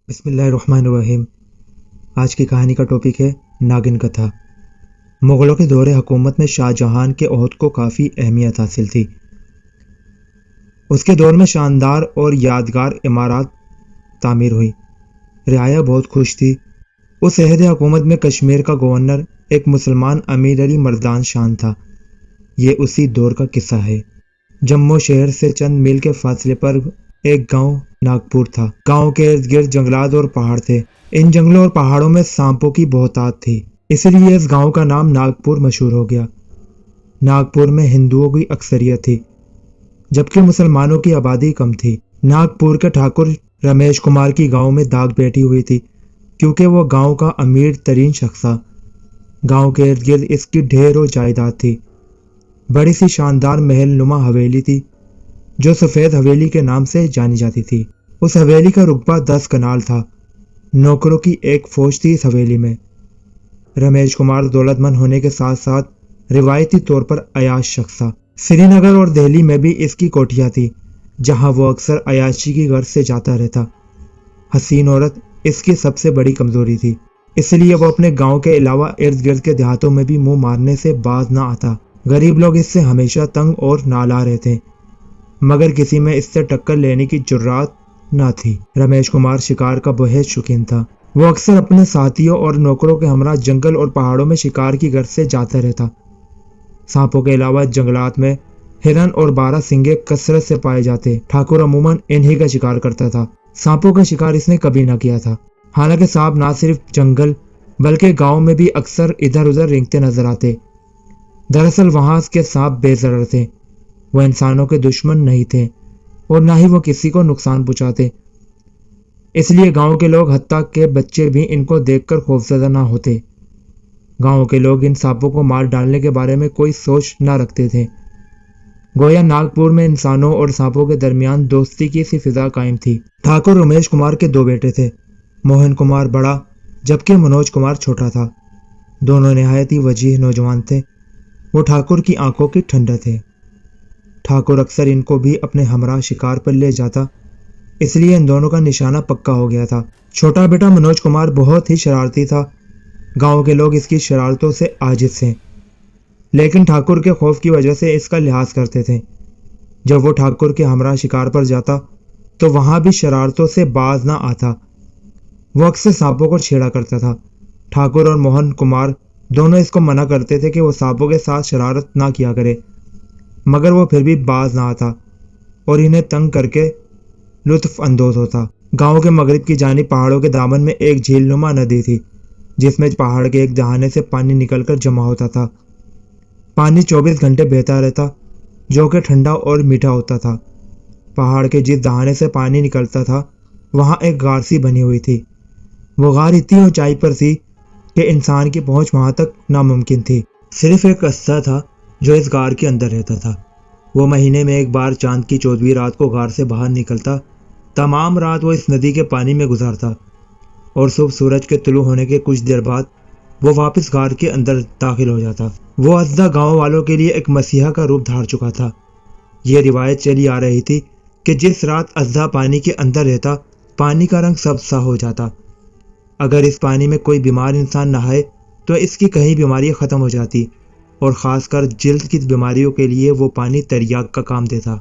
بسم اللہ الرحمن الرحیم۔ آج کی کہانی کا ٹاپک ہے ناگن کتھا۔ مغلوں کے دور حکومت میں شاہ جہاں کے عہد کو کافی اہمیت حاصل تھی۔ اس کے دور میں شاندار اور یادگار عمارات تعمیر ہوئی۔ رعایا بہت خوش تھی۔ اس عہد حکومت میں کشمیر کا گورنر ایک مسلمان امیر علی مردان شان تھا۔ یہ اسی دور کا قصہ ہے۔ جموں شہر سے چند میل کے فاصلے پر ایک گاؤں ناگپور تھا۔ گاؤں کے ارد گرد جنگلات اور پہاڑ تھے۔ ان جنگلوں اور پہاڑوں میں سانپوں کی بہتات تھی، اس لیے اس گاؤں کا نام ناگپور مشہور ہو گیا۔ ناگپور میں ہندوؤں کی اکثریت تھی، جبکہ مسلمانوں کی آبادی کم تھی۔ ناگپور کے ٹھاکر رمیش کمار کی گاؤں میں داغ بیٹھی ہوئی تھی، کیونکہ وہ گاؤں کا امیر ترین شخص تھا۔ گاؤں کے ارد گرد اس کی ڈھیر و جائیداد تھی۔ بڑی سی شاندار محل نما حویلی تھی، جو سفید حویلی کے نام سے جانی جاتی تھی۔ اس حویلی کا رقبہ 10 کنال تھا۔ نوکروں کی ایک فوج تھی اس حویلی میں۔ رمیش کمار دولت مند ہونے کے ساتھ ساتھ روایتی طور پر عیاش شخص تھا۔ سری نگر اور دہلی میں بھی اس کی کوٹھیاں تھی، جہاں وہ اکثر عیاشی کی غرض سے جاتا رہتا۔ حسین عورت اس کی سب سے بڑی کمزوری تھی، اس لیے وہ اپنے گاؤں کے علاوہ ارد گرد کے دیہاتوں میں بھی منہ مارنے سے باز نہ آتا۔ غریب لوگ اس سے ہمیشہ تنگ اور نالا رہتے، مگر کسی میں اس سے ٹکر لینے کی جرات نہ تھی۔ رمیش کمار شکار کا بہت شوقین تھا۔ وہ اکثر اپنے ساتھیوں اور نوکروں کے ہمراہ جنگل اور پہاڑوں میں شکار کی غرض سے جاتا رہتا۔ سانپوں کے علاوہ جنگلات میں ہرن اور 12 سنگے کثرت سے پائے جاتے۔ ٹھاکر عموماً انہی کا شکار کرتا تھا۔ سانپوں کا شکار اس نے کبھی نہ کیا تھا۔ حالانکہ سانپ نہ صرف جنگل بلکہ گاؤں میں بھی اکثر ادھر ادھر رینگتے نظر آتے۔ دراصل وہاں کے سانپ بے ضرر تھے۔ وہ انسانوں کے دشمن نہیں تھے اور نہ ہی وہ کسی کو نقصان پہنچاتے، اس لیے گاؤں کے لوگ حتیٰ کہ بچے بھی ان کو دیکھ کر خوفزدہ نہ ہوتے۔ گاؤں کے لوگ ان سانپوں کو مار ڈالنے کے بارے میں کوئی سوچ نہ رکھتے تھے۔ گویا ناگپور میں انسانوں اور سانپوں کے درمیان دوستی کی سی فضا قائم تھی۔ ٹھاکر رمیش کمار کے 2 بیٹے تھے۔ موہن کمار بڑا جبکہ منوج کمار چھوٹا تھا۔ دونوں نہایت ہی وجیح نوجوان تھے۔ وہ ٹھاکر کی آنکھوں کی ٹھنڈک تھے۔ ٹھاکر اکثر ان کو بھی اپنے ہمراہ شکار پر لے جاتا، اس لیے ان دونوں کا نشانہ پکا ہو گیا تھا۔ چھوٹا بیٹا منوج کمار بہت ہی شرارتی تھا۔ گاؤں کے لوگ اس کی شرارتوں سے عاجز تھے، لیکن ٹھاکر کے خوف کی وجہ سے اس کا لحاظ کرتے تھے۔ جب وہ ٹھاکر کے ہمراہ شکار پر جاتا تو وہاں بھی شرارتوں سے باز نہ آتا۔ وہ اکثر سانپوں کو چھیڑا کرتا تھا۔ ٹھاکر اور موہن کمار دونوں اس کو منع کرتے تھے کہ وہ سانپوں کے ساتھ شرارت نہ کیا کرے، مگر وہ پھر بھی باز نہ آتا اور انہیں تنگ کر کے لطف اندوز ہوتا۔ گاؤں کے مغرب کی جانب پہاڑوں کے دامن میں ایک جھیل نما ندی تھی، جس میں پہاڑ کے ایک دہانے سے پانی نکل کر جمع ہوتا تھا۔ پانی 24 گھنٹے بہتا رہتا، جو کہ ٹھنڈا اور میٹھا ہوتا تھا۔ پہاڑ کے جس دہانے سے پانی نکلتا تھا وہاں ایک غار سی بنی ہوئی تھی۔ وہ غار اتنی اونچائی پر تھی کہ انسان کی پہنچ وہاں تک ناممکن تھی۔ صرف ایک قصہ تھا جو اس غار کے اندر رہتا تھا۔ وہ مہینے میں ایک بار چاند کی 14ویں رات کو غار سے باہر نکلتا۔ تمام رات وہ اس ندی کے پانی میں گزارتا اور صبح سورج کے طلوع ہونے کے کچھ دیر بعد وہ واپس غار کے اندر داخل ہو جاتا۔ وہ اژدھا گاؤں والوں کے لیے ایک مسیحا کا روپ دھار چکا تھا۔ یہ روایت چلی آ رہی تھی کہ جس رات اژدھا پانی کے اندر رہتا، پانی کا رنگ سبز سا ہو جاتا۔ اگر اس پانی میں کوئی بیمار انسان نہائے تو اس کی کئی بیماریاں ختم ہو جاتی، اور خاص کر جلد کی بیماریوں کے لیے وہ پانی تریاق کا کام دیتا۔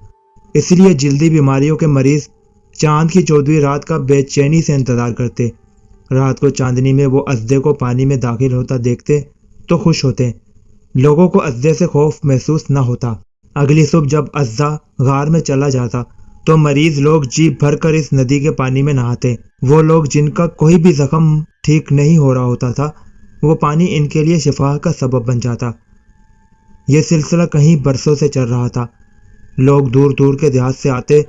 اس لیے جلدی بیماریوں کے مریض چاند کی 14ویں رات کا بے چینی سے انتظار کرتے۔ رات کو چاندنی میں وہ اژدھے کو پانی میں داخل ہوتا دیکھتے تو خوش ہوتے۔ لوگوں کو اژدھے سے خوف محسوس نہ ہوتا۔ اگلی صبح جب اژدھا غار میں چلا جاتا تو مریض لوگ جی بھر کر اس ندی کے پانی میں نہاتے۔ وہ لوگ جن کا کوئی بھی زخم ٹھیک نہیں ہو رہا ہوتا تھا، وہ پانی ان کے لیے شفا کا سبب بن جاتا۔ یہ سلسلہ کئی برسوں سے چل رہا تھا۔ لوگ دور دور کے دیہات سے آتے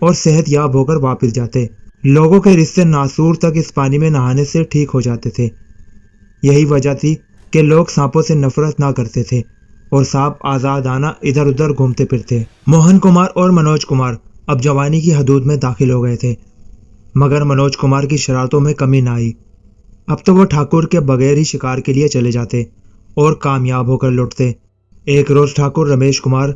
اور صحت یاب ہو کر واپس جاتے۔ لوگوں کے رشتے ناسور تک اس پانی میں نہانے سے ٹھیک ہو جاتے تھے۔ یہی وجہ تھی کہ لوگ سانپوں سے نفرت نہ کرتے تھے اور سانپ آزادانہ ادھر ادھر گھومتے پھرتے۔ موہن کمار اور منوج کمار اب جوانی کی حدود میں داخل ہو گئے تھے، مگر منوج کمار کی شرارتوں میں کمی نہ آئی۔ اب تو وہ ٹھاکر کے بغیر ہی شکار کے لیے چلے جاتے اور کامیاب ہو کر لوٹتے۔ ایک روز ٹھاکر رمیش کمار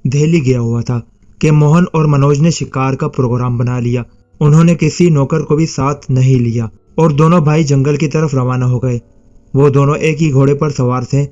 دہلی گیا ہوا تھا کہ موہن اور منوج نے شکار کا پروگرام بنا لیا۔ انہوں نے کسی نوکر کو بھی ساتھ نہیں لیا اور دونوں بھائی جنگل کی طرف روانہ ہو گئے۔ وہ دونوں ایک ہی گھوڑے پر سوار تھے۔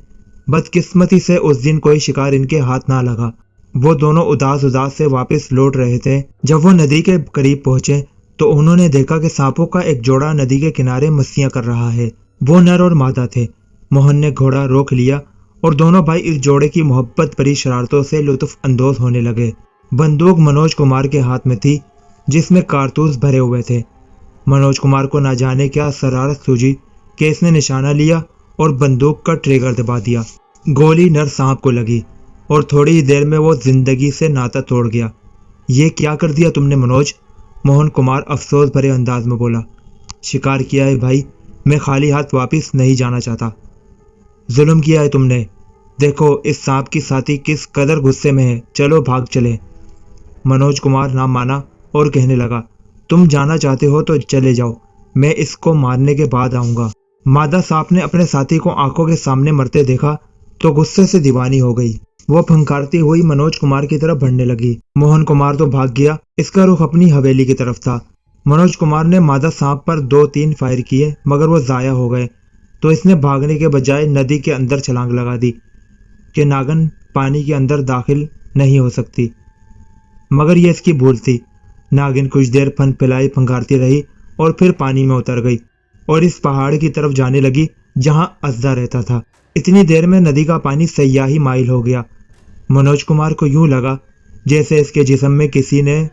بدقسمتی سے اس دن کوئی شکار ان کے ہاتھ نہ لگا۔ وہ دونوں اداس سے واپس لوٹ رہے تھے۔ جب وہ ندی کے قریب پہنچے تو انہوں نے دیکھا کہ سانپوں کا ایک جوڑا ندی کے کنارے مستیاں کر رہا ہے۔ وہ نر اور مادہ تھے۔ موہن نے گھوڑا روک لیا اور دونوں بھائی اس جوڑے کی محبت بھری شرارتوں سے لطف اندوز ہونے لگے۔ بندوق منوج کمار کے ہاتھ میں تھی جس میں کارتوس بھرے ہوئے تھے۔ منوج کمار کو نہ جانے کیا شرارت سوجی کہ اس نے نشانہ لیا اور بندوق کا ٹریگر دبا دیا۔ گولی نر سانپ کو لگی اور تھوڑی ہی دیر میں وہ زندگی سے ناتا توڑ گیا۔ یہ کیا کر دیا تم نے منوج؟ موہن کمار افسوس بھرے انداز میں بولا۔ شکار کیا ہے بھائی، میں خالی ہاتھ واپس نہیں جانا چاہتا۔ ظلم کیا ہے تم نے۔ دیکھو اس سانپ کی ساتھی کس قدر غصے میں ہے، چلو بھاگ چلے۔ منوج کمار نہ مانا اور کہنے لگا، تم جانا چاہتے ہو تو چلے جاؤ، میں اس کو مارنے کے بعد آؤں گا۔ مادہ سانپ نے اپنے ساتھی کو آنکھوں کے سامنے مرتے دیکھا تو غصے سے دیوانی ہو گئی۔ وہ پھنکارتی ہوئی منوج کمار کی طرف بڑھنے لگی۔ موہن کمار تو بھاگ گیا، اس کا رخ اپنی حویلی کی طرف تھا۔ منوج کمار نے مادہ سانپ پر 2-3 فائر کیے مگر وہ ضائع ہو گئے تو اس نے بھاگنے کے بجائے ندی کے اندر چھلانگ لگا دی کہ ناگن پانی کے اندر داخل نہیں ہو سکتی، مگر یہ اس کی بھول تھی۔ ناگن کچھ دیر پھن پھلائی پھنکارتی رہی اور پھر پانی میں اتر گئی اور اس پہاڑ کی طرف جانے لگی جہاں اژدھا رہتا تھا۔ اتنی دیر میں ندی کا پانی سیاہی مائل ہو گیا۔ منوج کمار کو یوں لگا جیسے اس کے جسم میں کسی نے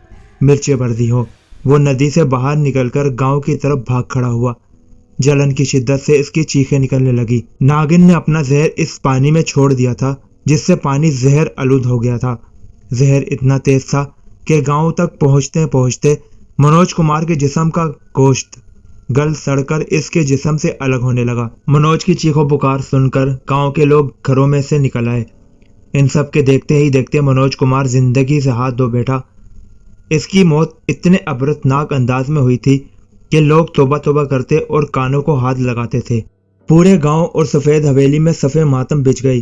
مرچیں بھر دی ہو۔ وہ ندی سے باہر نکل کر گاؤں کی طرف بھاگ کھڑا ہوا۔ جلن کی شدت سے اس کی چیخیں نکلنے لگی۔ ناگن نے اپنا زہر اس پانی میں چھوڑ دیا تھا جس سے پانی زہر آلود ہو گیا تھا۔ زہر اتنا تیز تھا کہ گاؤں تک پہنچتے پہنچتے منوج کمار کے جسم کا گوشت گل سڑ کر اس کے جسم سے الگ ہونے لگا۔ منوج کی چیخو پکار سن کر گاؤں کے لوگ گھروں میں سے نکل آئے۔ ان سب کے دیکھتے ہی دیکھتے منوج کمار زندگی سے ہاتھ دھو بیٹھا۔ اس کی موت اتنے عبرتناک انداز میں ہوئی تھی کہ لوگ توبہ توبہ کرتے اور کانوں کو ہاتھ لگاتے تھے۔ پورے گاؤں اور سفید حویلی میں صفے ماتم بچھ گئی۔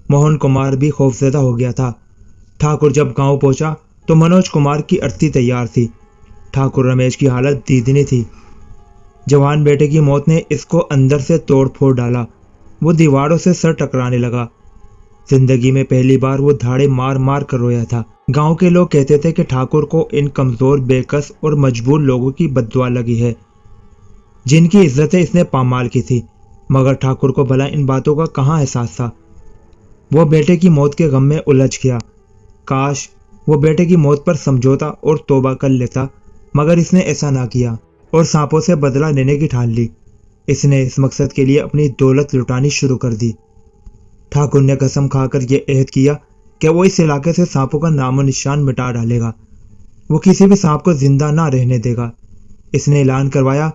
موہن کمار بھی خوفزدہ ہو گیا تھا۔ ٹھاکر جب گاؤں پہنچا تو منوج کمار کی ارتھی تیار تھی۔ ٹھاکر رمیش کی حالت دیدنی تھی۔ جوان بیٹے کی موت نے اس کو اندر سے توڑ پھوڑ ڈالا۔ وہ دیواروں سے سر ٹکرانے لگا۔ زندگی میں پہلی بار وہ دھاڑے مار مار کر رویا تھا۔ گاؤں کے لوگ کہتے تھے کہ ٹھاکر کو ان کمزور، بے کس اور مجبور لوگوں کی بد دعا لگی ہے جن کی عزتیں اس نے پامال کی تھی، مگر ٹھاکر کو بھلا ان باتوں کا کہاں احساس تھا۔ وہ بیٹے کی موت کے غم میں الجھ گیا۔ کاش وہ بیٹے کی موت پر سمجھوتا اور توبہ کر لیتا، مگر اس نے ایسا نہ کیا اور سانپوں سے بدلہ لینے کی ٹھان لی۔ اس نے اس مقصد کے لیے اپنی دولت لٹانی شروع کر دی۔ ٹھاکر نے قسم کھا کر یہ عہد کیا کہ وہ اس علاقے سے سانپوں کا نام و نشان مٹا ڈالے گا۔ وہ کسی بھی سانپ کو زندہ نہ رہنے دے گا۔ اس نے اعلان کروایا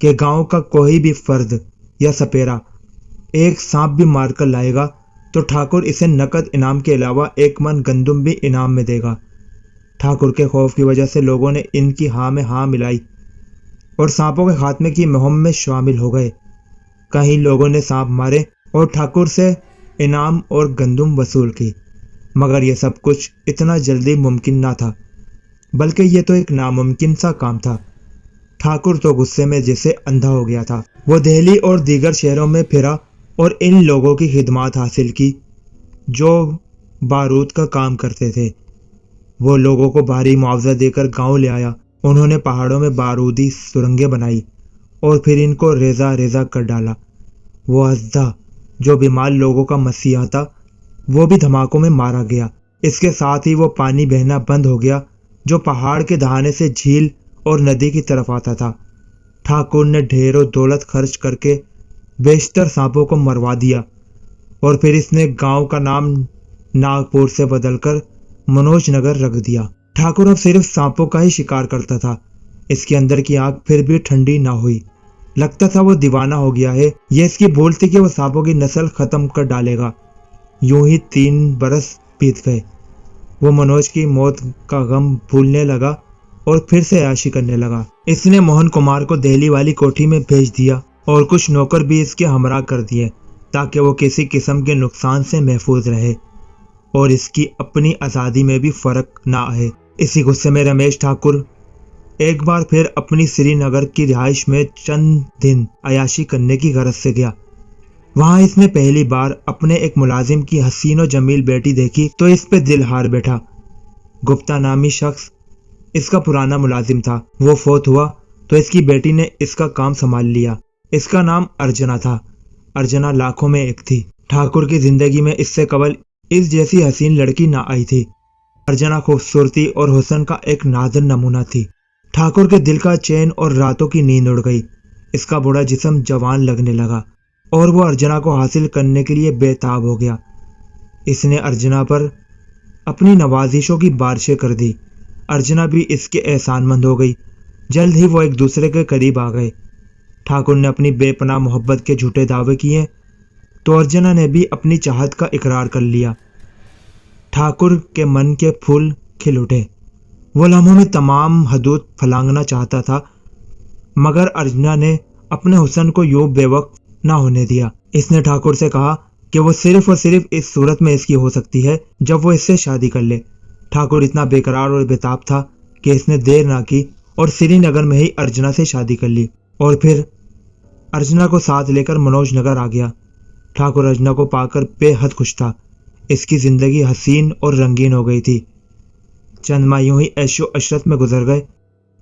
کہ گاؤں کا کوئی بھی فرد یا سپیرا ایک سانپ بھی مار کر لائے گا تو ٹھاکر اسے نقد انعام کے علاوہ 1 من گندم بھی انعام میں دے گا۔ ٹھاکر کے خوف کی وجہ سے لوگوں نے ان کی ہاں میں ہاں ملائی اور سانپوں کے خاتمے کی مہم میں شامل ہو گئے۔ کہیں لوگوں نے سانپ مارے اور ٹھاکر سے انعام اور گندم وصول کی، مگر یہ سب کچھ اتنا جلدی ممکن نہ تھا، بلکہ یہ تو ایک ناممکن سا کام تھا۔ ٹھاکر تو غصے میں جیسے اندھا ہو گیا تھا۔ وہ دہلی اور دیگر شہروں میں پھرا اور ان لوگوں کی خدمات حاصل کی جو بارود کا کام کرتے تھے۔ وہ لوگوں کو بھاری معاوضہ دے کر گاؤں لے آیا۔ انہوں نے پہاڑوں میں بارودی سرنگیں بنائی اور پھر ان کو ریزہ ریزہ کر ڈالا۔ وہ اژدھا جو بیمار لوگوں کا مسیحا تھا وہ بھی دھماکوں میں مارا گیا۔ اس کے ساتھ ہی وہ پانی بہنا بند ہو گیا جو پہاڑ کے دہانے سے جھیل اور ندی کی طرف آتا تھا۔ ٹھاکر نے ڈھیروں دولت خرچ کر کے بیشتر سانپوں کو مروا دیا اور پھر اس نے گاؤں کا نام ناگپور سے بدل کر منوج نگر رکھ دیا۔ ٹھاکر اب صرف سانپوں کا ہی شکار کرتا تھا۔ اس کے اندر کی آنکھ پھر بھی ٹھنڈی نہ ہوئی۔ لگتا تھا وہ دیوانہ ہو گیا ہے۔ یہ اس کی بھول تھی کہ وہ سانپوں کی نسل ختم کر ڈالے گا۔ یوں ہی 3 برس بیت گئے۔ وہ منوج کی موت کا غم بھولنے لگا اور پھر سے عیاشی کرنے لگا۔ اس نے موہن کمار کو دہلی والی کوٹھی میں بھیج دیا اور کچھ نوکر بھی اس کے ہمراہ کر دیے تاکہ وہ کسی قسم کے نقصان سے محفوظ رہے اور اس کی اپنی آزادی میں بھی فرق نہ آئے۔ اسی غصے میں رمیش ٹھاکر ایک بار پھر اپنی سری نگر کی رہائش میں چند دن عیاشی کرنے کی غرض سے گیا۔ وہاں اس نے پہلی بار اپنے ایک ملازم کی حسین و جمیل بیٹی دیکھی تو اس پہ دل ہار بیٹھا۔ گپتا نامی شخص اس کا پرانا ملازم تھا۔ وہ فوت ہوا تو اس کی بیٹی نے اس کا کام سنبھال لیا۔ اس کا نام ارجنا تھا۔ ارجنا لاکھوں میں ایک تھی۔ ٹھاکر کی زندگی میں اس سے قبل اس جیسی حسین لڑکی نہ آئی تھی۔ ارجنا خوبصورتی اور حسن کا ایک نادر نمونہ تھی۔ ٹھاکر کے دل کا چین اور راتوں کی نیند اڑ گئی۔ اس کا بوڑھا جسم جوان لگنے لگا اور وہ ارجنا کو حاصل کرنے کے لیے بے تاب ہو گیا۔ اس نے ارجنا پر اپنی نوازشوں کی بارشیں کر دی۔ ارجنا بھی اس کے احسان مند ہو گئی۔ جلد ہی وہ ایک دوسرے کے قریب آ گئے۔ ٹھاکر نے اپنی بے پناہ محبت کے جھوٹے دعوے کیے تو ارجنا نے بھی اپنی چاہت کا اقرار کر لیا۔ ٹھاکر کے من کے پھول کھل اٹھے۔ وہ لمحوں میں تمام حدود پھلانگنا چاہتا تھا، مگر ارجنا نے اپنے حسن کو یوں بے وقت نہ ہونے دیا۔ اس نے ٹھاکر سے کہا کہ وہ صرف اور صرف اس صورت میں اس کی ہو سکتی ہے جب وہ اس سے شادی کر لے۔ ٹھاکر اتنا بے قرار اور بےتاب تھا کہ اس نے دیر نہ کی اور سری نگر میں ہی ارجنا سے شادی کر لی اور پھر ارجنا کو ساتھ لے کر منوج نگر آ گیا۔ ٹھاکر ارجنا کو پا کر بے حد خوش تھا۔ اس کی زندگی حسین اور رنگین ہو گئی تھی۔ چند ماہ یوں ہی عیش و عشرت میں گزر گئے،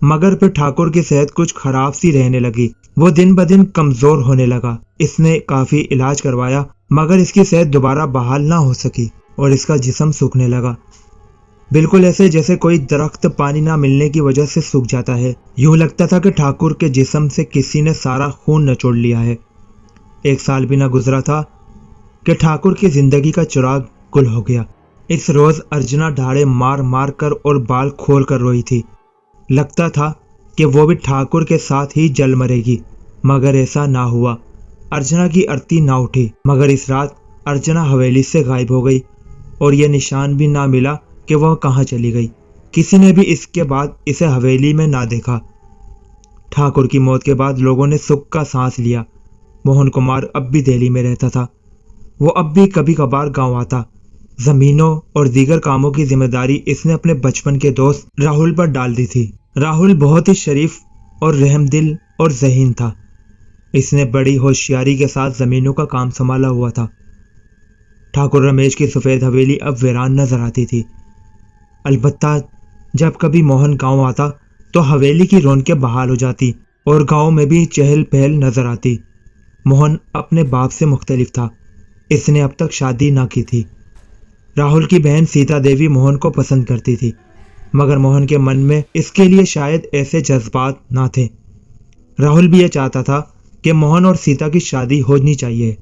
مگر پھر ٹھاکر کی صحت کچھ خراب سی رہنے لگی۔ وہ دن بدن کمزور ہونے لگا۔ اس نے کافی علاج کروایا مگر اس کی صحت دوبارہ بحال نہ ہو سکی اور اس کا جسم سوکھنے لگا، بالکل ایسے جیسے کوئی درخت پانی نہ ملنے کی وجہ سے سوکھ جاتا ہے۔ یوں لگتا تھا کہ ٹھاکر کے جسم سے کسی نے سارا خون نچوڑ لیا ہے۔ ایک سال بھی نہ گزرا تھا کہ ٹھاکر کی زندگی کا چراغ گل ہو گیا۔ اس روز ارجنا ڈھاڑے مار مار کر اور بال کھول کر روئی تھی۔ لگتا تھا کہ وہ بھی ٹھاکر کے ساتھ ہی جل مرے گی، مگر ایسا نہ ہوا۔ ارجنا کی ارتی نہ اٹھی، مگر اس رات ارجنا حویلی سے غائب ہو گئی اور یہ نشان بھی نہ ملا کہ وہ کہاں چلی گئی۔ کسی نے بھی اس کے بعد اسے حویلی میں نہ دیکھا۔ ٹھاکر کی موت کے بعد لوگوں نے سکھ کا سانس لیا۔ موہن کمار اب بھی دہلی میں رہتا تھا۔ وہ اب بھی کبھی کبھار گاؤں آتا۔ زمینوں اور دیگر کاموں کی ذمہ داری اس نے اپنے بچپن کے دوست راہل پر ڈال دی تھی۔ راہل بہت ہی شریف اور رحم دل اور ذہین تھا۔ اس نے بڑی ہوشیاری کے ساتھ زمینوں کا کام سنبھالا ہوا تھا۔ ٹھاکر رمیش کی سفید حویلی اب ویران نظر آتی تھی۔ البتہ جب کبھی موہن گاؤں آتا تو حویلی کی رونقیں بحال ہو جاتی اور گاؤں میں بھی چہل پہل نظر آتی۔ موہن اپنے باپ سے مختلف تھا۔ اس نے اب تک شادی نہ کی تھی۔ راہل کی بہن سیتا دیوی موہن کو پسند کرتی تھی، مگر موہن کے من میں اس کے لیے شاید ایسے جذبات نہ تھے۔ راہل بھی یہ چاہتا تھا کہ موہن اور سیتا کی شادی ہونی چاہیے،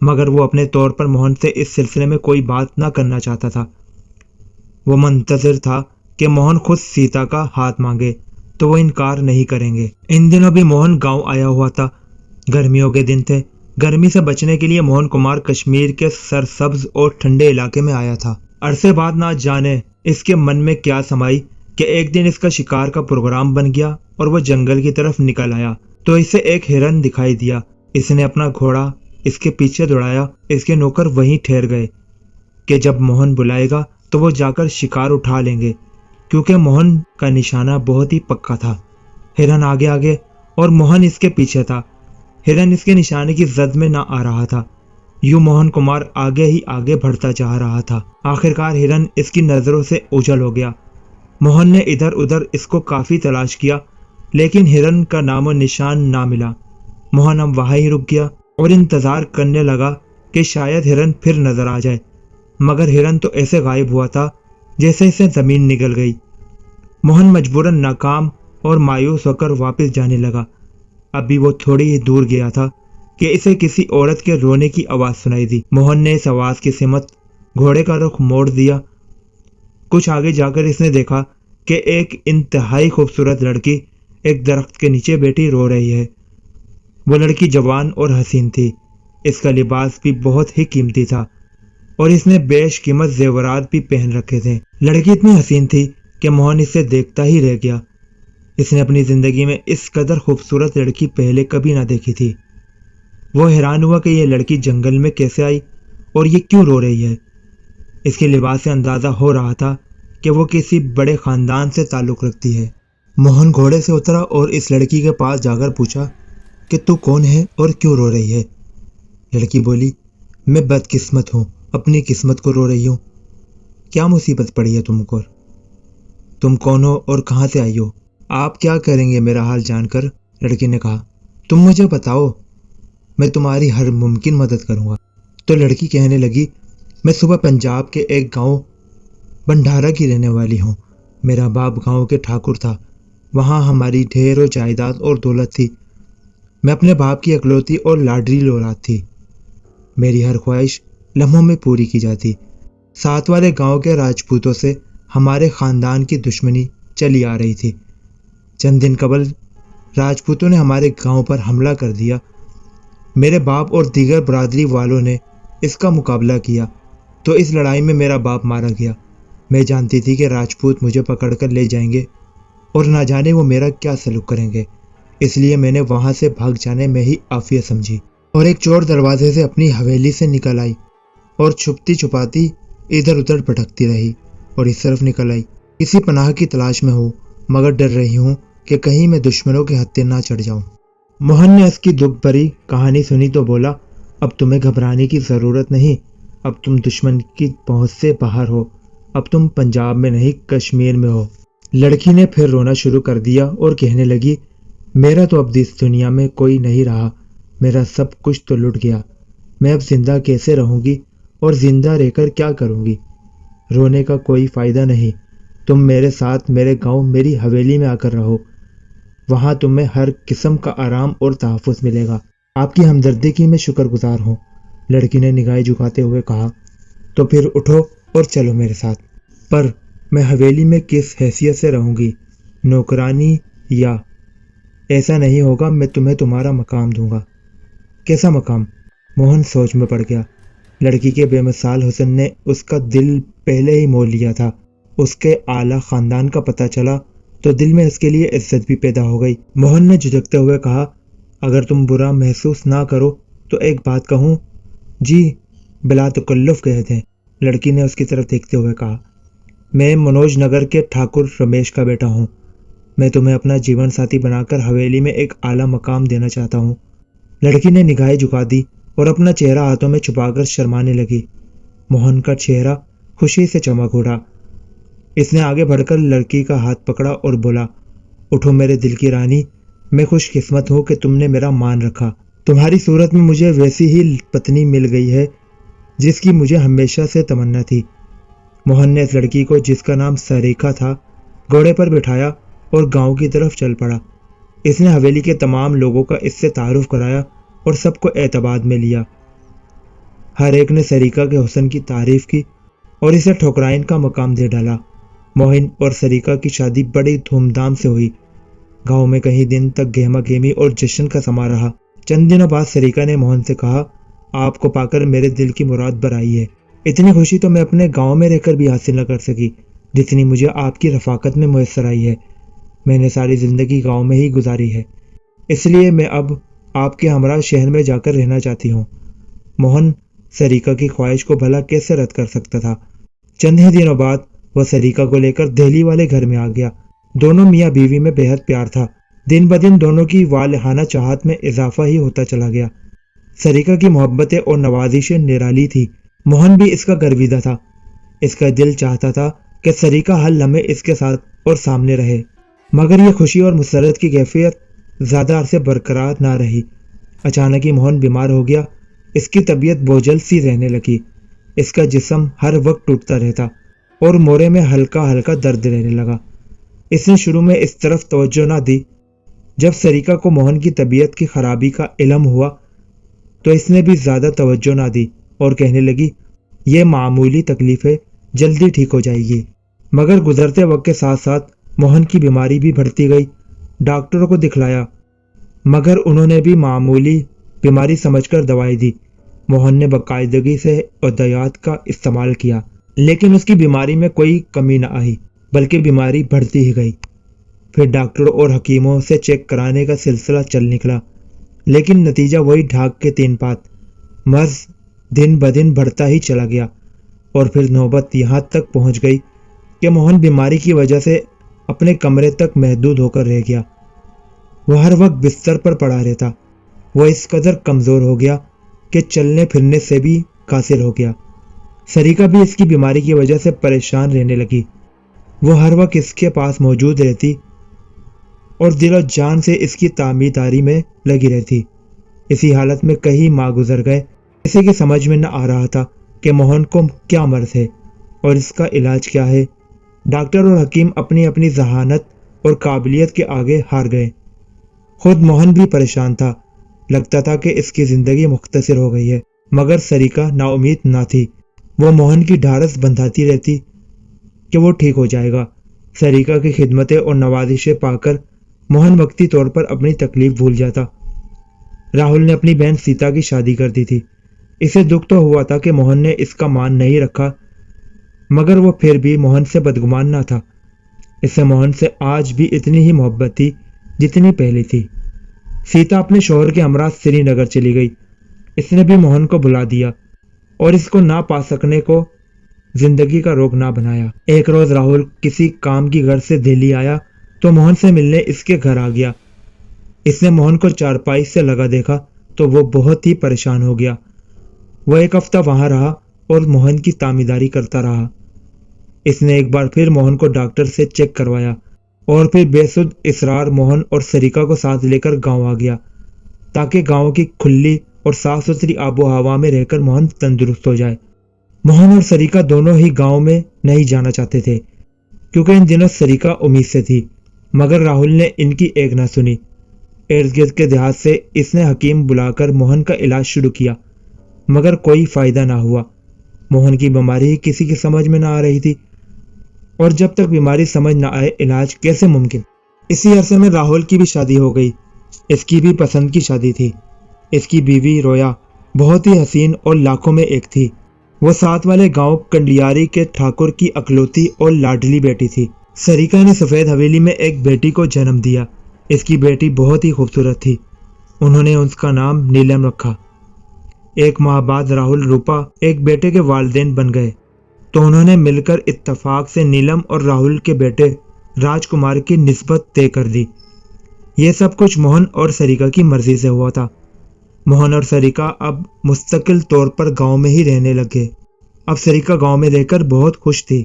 مگر وہ اپنے طور پر موہن سے اس سلسلے میں کوئی بات نہ کرنا چاہتا تھا۔ وہ منتظر تھا کہ موہن خود سیتا کا ہاتھ مانگے تو وہ انکار نہیں کریں گے۔ ان دنوں بھی موہن گاؤں آیا ہوا تھا۔ گرمیوں کے دن تھے۔ گرمی سے بچنے کے لیے موہن کمار کشمیر کے سرسبز اور ٹھنڈے علاقے میں آیا تھا۔ عرصے بعد نہ جانے اس کے من میں کیا سمائی کہ ایک دن اس کا شکار کا پروگرام بن گیا اور وہ جنگل کی طرف نکل آیا تو اسے ایک ہرن دکھائی دیا۔ اس نے اپنا گھوڑا اس کے پیچھے دوڑایا۔ اس کے نوکر وہیں ٹھہر گئے کہ جب موہن بلائے گا تو وہ جا کر شکار اٹھا لیں گے، کیونکہ موہن کا نشانہ بہت ہی پکا تھا۔ ہرن آگے آگے اور موہن اس کے پیچھے تھا۔ ہرن اس کے نشانے کی زد میں نہ آ رہا تھا۔ یوں موہن کمار آگے ہی آگے بڑھتا جا رہا تھا۔ آخرکار ہرن اس کی نظروں سے اوجھل ہو گیا۔ موہن نے ادھر ادھر اس کو کافی تلاش کیا، لیکن ہرن کا نام و نشان نہ ملا۔ موہن اب وہاں ہی رک گیا اور انتظار کرنے لگا کہ شاید ہرن پھر نظر آ جائے، مگر ہرن تو ایسے غائب ہوا تھا جیسے اسے زمین نگل گئی۔ موہن مجبوراً ناکام اور مایوس ہو کر واپس جانے لگا۔ ابھی وہ تھوڑی ہی دور گیا تھا کہ اسے کسی عورت کے رونے کی آواز سنائی دی۔ موہن نے اس آواز کی سمت گھوڑے کا رخ موڑ دیا۔ کچھ آگے جا کر اس نے دیکھا کہ ایک انتہائی خوبصورت لڑکی ایک درخت کے نیچے بیٹھی رو رہی ہے۔ وہ لڑکی جوان اور حسین تھی۔ اس کا لباس بھی بہت ہی قیمتی تھا اور اس نے بیش قیمت زیورات بھی پہن رکھے تھے۔ لڑکی اتنی حسین تھی کہ موہن اسے دیکھتا ہی رہ گیا۔ اس نے اپنی زندگی میں اس قدر خوبصورت لڑکی پہلے کبھی نہ دیکھی تھی۔ وہ حیران ہوا کہ یہ لڑکی جنگل میں کیسے آئی اور یہ کیوں رو رہی ہے۔ اس کے لباس سے اندازہ ہو رہا تھا کہ وہ کسی بڑے خاندان سے تعلق رکھتی ہے۔ موہن گھوڑے سے اترا اور اس لڑکی کے پاس جا کر پوچھا کہ تو کون ہے اور کیوں رو رہی ہے؟ لڑکی بولی، میں بدقسمت ہوں، اپنی قسمت کو رو رہی ہوں۔ کیا مصیبت پڑی ہے تم کو؟ تم کون ہو اور کہاں سے آئی ہو؟ آپ کیا کریں گے میرا حال جان کر؟ لڑکی نے کہا، تم مجھے بتاؤ، میں تمہاری ہر ممکن مدد کروں گا۔ تو لڑکی کہنے لگی، میں صبح پنجاب کے ایک گاؤں بنڈھارا کی رہنے والی ہوں۔ میرا باپ گاؤں کے ٹھاکر تھا، وہاں ہماری ڈھیر و جائیداد اور دولت تھی۔ میں اپنے باپ کی اکلوتی اور لاڈلی اولاد تھی۔ میری ہر خواہش لمحوں میں پوری کی جاتی۔ ساتھ والے گاؤں کے راجپوتوں سے ہمارے خاندان کی دشمنی چلی آ رہی تھی۔ چند دن قبل راجپوتوں نے ہمارے گاؤں پر حملہ کر دیا۔ میرے باپ اور دیگر برادری والوں نے اس کا مقابلہ کیا تو اس لڑائی میں میرا باپ مارا گیا۔ میں جانتی تھی کہ راجپوت مجھے پکڑ کر لے جائیں گے اور نہ جانے وہ میرا کیا سلوک کریں گے، اس لیے میں نے وہاں سے بھاگ جانے میں ہی عافیت سمجھی اور ایک چور دروازے سے اپنی حویلی سے نکل آئی اور چھپتی چھپاتی ادھر ادھر بھٹکتی رہی اور اس طرف نکل آئی۔ کسی پناہ کی تلاش میں ہوں، مگر ڈر رہی ہوں کہ کہیں میں دشمنوں کے ہتھے نہ چڑھ جاؤں۔ موہن نے اس کی دکھ بھری کہانی سنی تو بولا، اب تمہیں گھبرانے کی ضرورت نہیں، اب تم دشمن کی پہنچ سے باہر ہو، اب تم پنجاب میں نہیں کشمیر میں ہو۔ لڑکی نے پھر رونا شروع کر دیا اور کہنے لگی، میرا تو اب اس دنیا میں کوئی نہیں رہا، میرا سب کچھ تو لٹ گیا، میں اب زندہ کیسے رہوں گی اور زندہ رہ کر کیا کروں گی؟ رونے کا کوئی فائدہ نہیں، تم میرے ساتھ میرے گاؤں میری حویلی میں آ کر رہو، وہاں تمہیں ہر قسم کا آرام اور تحفظ ملے گا۔ آپ کی ہمدردی کی میں شکر گزار ہوں۔ لڑکی نے نگاہیں جھکاتے ہوئے کہا، تو پھر اٹھو اور چلو میرے ساتھ۔ پر میں حویلی میں کس حیثیت سے رہوں گی؟ نوکرانی یا؟ ایسا نہیں ہوگا، میں تمہیں تمہارا مقام دوں گا۔ کیسا مقام؟ موہن سوچ میں پڑ گیا۔ لڑکی کے بے مثال حسن نے اس کا دل پہلے ہی مول لیا تھا۔ اس کے اعلیٰ خاندان کا پتہ چلا تو دل میں اس کے لیے عزت بھی پیدا ہو گئی۔ موہن نے جھجکتے ہوئے کہا، اگر تم برا محسوس نہ کرو تو ایک بات کہوں؟ جی، بلا تکلف کہہ دیں، لڑکی نے اس کی طرف دیکھتے ہوئے کہا۔ میں منوج نگر کے ٹھاکر رمیش کا بیٹا ہوں۔ میں تمہیں اپنا جیون ساتھی بنا کر حویلی میں ایک اعلیٰ مقام دینا چاہتا ہوں۔ لڑکی نے نگاہیں جھکا دی اور اپنا چہرہ ہاتھوں میں چھپا کر شرمانے لگی۔ موہن کا چہرہ خوشی سے چمک اٹھا۔ اس نے آگے بڑھ کر لڑکی کا ہاتھ پکڑا اور بولا، اٹھو میرے دل کی رانی، میں خوش قسمت ہوں کہ تم نے میرا مان رکھا۔ تمہاری صورت میں مجھے ویسی ہی پتنی مل گئی ہے جس کی مجھے ہمیشہ سے تمنا تھی۔ موہن نے اس لڑکی کو، جس کا نام سریکھا تھا، گھوڑے پر بٹھایا اور گاؤں کی طرف چل پڑا۔ اس نے حویلی کے تمام لوگوں کا اس سے تعارف کرایا اور سب کو اعتماد میں لیا۔ ہر ایک نے سریکھا کے حسن کی تعریف کی اور اسے ٹھکرائن کا مقام دے ڈالا۔ موہن اور سریکھا کی شادی بڑی دھوم دھام سے ہوئی۔ گاؤں میں کئی دن تک گہما گہمی اور جشن کا سما رہا۔ چند دنوں بعد سریکھا نے موہن سے کہا، آپ کو پا کر میرے دل کی مراد برائی ہے۔ اتنی خوشی تو میں اپنے گاؤں میں رہ کر بھی حاصل نہ کر سکی جتنی مجھے آپ کی رفاقت میں میسر آئی ہے۔ میں نے ساری زندگی گاؤں میں ہی گزاری ہے، اس لیے میں اب آپ کے ہمراہ شہر میں جا کر رہنا چاہتی ہوں۔ موہن سریکھا کی خواہش کو بھلا کیسے رد کر سکتا تھا؟ چند ہی دنوں بعد وہ سریکھا کو لے کر دہلی والے گھر میں آ گیا۔ دونوں میاں بیوی میں بے حد پیار تھا۔ دن بدن دونوں کی والہانہ چاہت میں اضافہ ہی ہوتا چلا گیا۔ سریکھا کی محبتیں اور نوازشیں نرالی تھی۔ موہن بھی اس کا گرویدہ تھا۔ اس کا دل چاہتا تھا کہ سریکھا ہر لمحے اس کے ساتھ اور سامنے رہے، مگر یہ خوشی اور مسرت کی کیفیت زیادہ عرصے برقرار نہ رہی۔ اچانک ہی موہن بیمار ہو گیا۔ اس کی طبیعت بوجھل سی رہنے لگی۔ اس کا جسم ہر وقت ٹوٹتا رہتا اور موڑے میں ہلکا ہلکا درد رہنے لگا۔ اس نے شروع میں اس طرف توجہ نہ دی۔ جب سریکھا کو موہن کی طبیعت کی خرابی کا علم ہوا تو اس نے بھی زیادہ توجہ نہ دی اور کہنے لگی، یہ معمولی تکلیف ہے، جلدی ٹھیک ہو جائے گی۔ مگر گزرتے وقت کے ساتھ ساتھ موہن کی بیماری بھی بڑھتی گئی۔ ڈاکٹروں کو دکھلایا مگر انہوں نے بھی معمولی بیماری سمجھ کر دوائی دی۔ موہن نے باقاعدگی سے ادویات کا استعمال کیا لیکن اس کی بیماری میں کوئی کمی نہ آئی بلکہ بیماری بڑھتی ہی گئی۔ پھر ڈاکٹروں اور حکیموں سے چیک کرانے کا سلسلہ چل نکلا لیکن نتیجہ وہی ڈھاک کے تین پات۔ مرض دن بدن بڑھتا ہی چلا گیا اور پھر نوبت یہاں تک پہنچ گئی کہ موہن بیماری کی وجہ سے اپنے کمرے تک محدود ہو کر رہ گیا۔ وہ ہر وقت بستر پر پڑا رہتا۔ وہ اس قدر کمزور ہو گیا کہ چلنے پھرنے سے بھی قاصر ہو گیا۔ سریکا بھی اس کی بیماری کی وجہ سے پریشان رہنے لگی۔ وہ ہر وقت اس کے پاس موجود رہتی اور دل و جان سے اس کی تعمیرداری میں لگی رہتی۔ اسی حالت میں کئی ماہ گزر گئے۔ کسی کی سمجھ میں نہ آ رہا تھا کہ موہن کو کیا مرض ہے اور اس کا علاج کیا ہے۔ ڈاکٹر اور حکیم اپنی اپنی ذہانت اور قابلیت کے آگے ہار گئے۔ خود موہن بھی پریشان تھا۔ لگتا تھا کہ اس کی زندگی مختصر ہو گئی ہے، مگر سریکا نا امید نہ تھی۔ وہ موہن کی ڈھارس بندھاتی رہتی کہ وہ ٹھیک ہو جائے گا۔ سریکا کی خدمتیں اور نوازشیں پا کر موہن وقتی طور پر اپنی تکلیف بھول جاتا۔ راہل نے اپنی بہن سیتا کی شادی کر دی تھی۔ اسے دکھ تو ہوا تھا کہ موہن نے اس کا مان نہیں رکھا، مگر وہ پھر بھی موہن سے بدگمان نہ تھا۔ اسے موہن سے آج بھی اتنی ہی محبت تھی جتنی پہلے تھی۔ سیتا اپنے شوہر کے ہمراہ سری نگر چلی گئی۔ اس نے بھی موہن کو بلا دیا اور اس کو نہ پا سکنے کو زندگی کا روگ نہ بنایا۔ ایک روز راہل کسی کام کی غرض سے دہلی آیا تو موہن سے ملنے اس کے گھر آ گیا۔ اس نے موہن کو چارپائی سے لگا دیکھا تو وہ بہت ہی پریشان ہو گیا۔ وہ ایک ہفتہ وہاں رہا اور موہن کی تعمیرداری کرتا رہا۔ اس نے ایک بار پھر موہن کو ڈاکٹر سے چیک کروایا اور پھر بے سود اصرار موہن اور سریکا کو ساتھ لے کر گاؤں آ گیا تاکہ گاؤں کی کھلی اور صاف ستھری آب و ہوا میں رہ کر موہن تندرست ہو جائے۔ موہن اور سریکا دونوں ہی گاؤں میں نہیں جانا چاہتے تھے کیونکہ ان دنوں سریکا امید سے تھی، مگر راہل نے ان کی ایک نہ سنی۔ ارد گرد کے دیہات سے اس نے حکیم بلا کر موہن کا علاج شروع کیا، مگر کوئی فائدہ نہ ہوا۔ موہن کی بیماری کسی کی سمجھ میں نہ آ رہی تھی، اور جب تک بیماری سمجھ نہ آئے علاج کیسے ممکن۔ اسی عرصے میں راہل کی بھی شادی ہو گئی۔ اس کی بھی پسند کی شادی تھی۔ اس کی بیوی رویا بہت ہی حسین اور لاکھوں میں ایک تھی۔ وہ ساتھ والے گاؤں کنڈیاری کے ٹھاکر کی اکلوتی اور لاڈلی بیٹی تھی۔ سریکا نے سفید حویلی میں ایک بیٹی کو جنم دیا۔ اس کی بیٹی بہت ہی خوبصورت تھی۔ انہوں نے اس کا نام نیلم رکھا۔ ایک ماہ بعد راہل روپا ایک بیٹے کے والدین بن گئے تو انہوں نے مل کر اتفاق سے نیلم اور راہل کے بیٹے راج کمار کی نسبت طے کر دی۔ یہ سب کچھ موہن اور سریکا کی مرضی سے ہوا تھا۔ موہن اور سریکا اب مستقل طور پر گاؤں میں ہی رہنے لگے۔ اب سریکا گاؤں میں رہ کر بہت خوش تھی،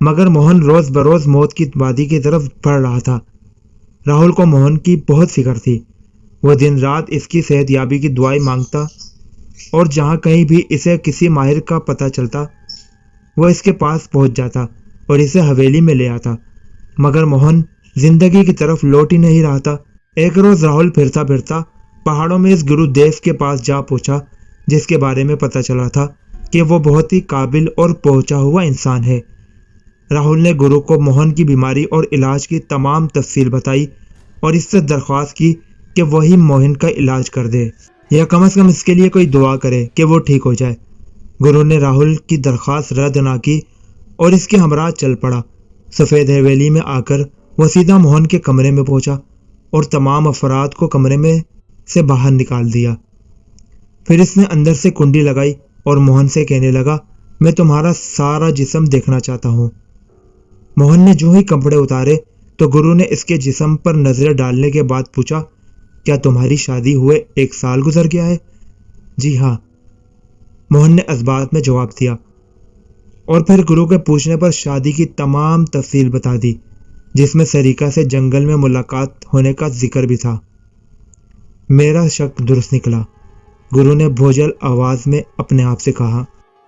مگر موہن روز بروز موت کی وادی کی طرف بڑھ رہا تھا۔ راہل کو موہن کی بہت فکر تھی۔ وہ دن رات اس کی صحت یابی کی دعائیں مانگتا اور جہاں کہیں بھی اسے کسی ماہر کا پتہ چلتا وہ اس کے پاس پہنچ جاتا اور اسے حویلی میں لے آتا، مگر موہن زندگی کی طرف لوٹ ہی نہیں رہا تھا۔ ایک روز راہل پھرتا پھرتا پہاڑوں میں اس گرو دیو کے پاس جا پہنچا، جس کے بارے میں پتہ چلا تھا کہ وہ بہت ہی قابل اور پہنچا ہوا انسان ہے۔ راہل نے گرو کو موہن کی بیماری اور علاج کی تمام تفصیل بتائی اور اس سے درخواست کی کہ وہی موہن کا علاج کر دے یا کم از کم اس کے لیے کوئی دعا کرے کہ وہ ٹھیک ہو جائے۔ گرو نے راہل کی درخواست رد نہ کی اور اس کے ہمراہ چل پڑا۔ سفید حویلی میں آ کر وہ سیدھا موہن کے کمرے میں پہنچا اور تمام افراد کو کمرے میں سے باہر نکال دیا۔ پھر اس نے اندر سے کنڈی لگائی اور موہن سے کہنے لگا، میں تمہارا سارا جسم دیکھنا چاہتا ہوں۔ موہن نے جو ہی کپڑے اتارے تو گرو نے اس کے جسم پر نظر ڈالنے کے بعد پوچھا، کیا تمہاری شادی ہوئے 1 سال گزر گیا ہے؟ جی ہاں، موہن نے اسبات میں جواب دیا، اور پھر گرو کے پوچھنے پر شادی کی تمام تفصیل بتا دی، جس میں سریکا سے جنگل میں ملاقات ہونے کا ذکر بھی تھا۔ میرا شک درست نکلا، گرو نے بھوجل آواز میں اپنے آپ سے کہا۔